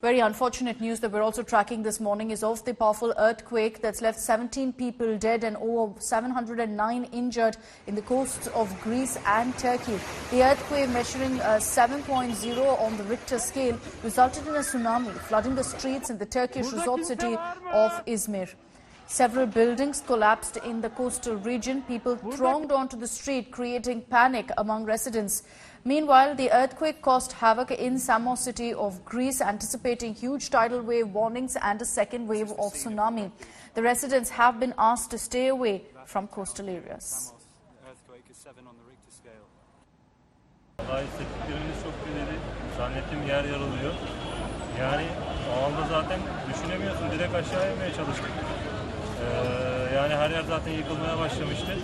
Very unfortunate news that we're also tracking this morning is of the powerful earthquake that's left 17 people dead and over 709 injured in the coasts of Greece and Turkey. The earthquake, measuring 7.0 on the Richter scale, resulted in a tsunami, flooding the streets in the Turkish resort city of Izmir. Several buildings collapsed in the coastal region. People thronged onto the street, creating panic among residents. Meanwhile, the earthquake caused havoc in Samos city of Greece, anticipating huge tidal wave warnings and a second wave of tsunami. The residents have been asked to stay away from coastal areas. Earthquake is 7 on the Richter scale. Hissettiklerimiz çok güzeldi. Zannettim yer yarılıyor. Yani o anda zaten düşünemiyorsun. Direkt aşağı inmeye çalıştık. Yani her yer zaten yıkılmaya başlamıştı.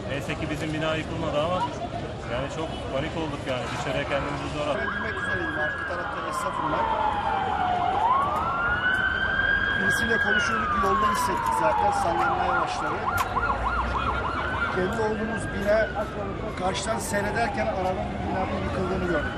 Neyse ki bizim bina yıkılmadı ama yani çok panik olduk yani. Dışarıya kendimizi zor attık. Ben bilmek üzereyim. Arka tarafta esnafım ben. Birisiyle konuşuyorduk. Yolda hissettik zaten. Sallanmaya başladı. Kendi olduğumuz bina karşıdan seyrederken arabanın binanın yıkıldığını gördük.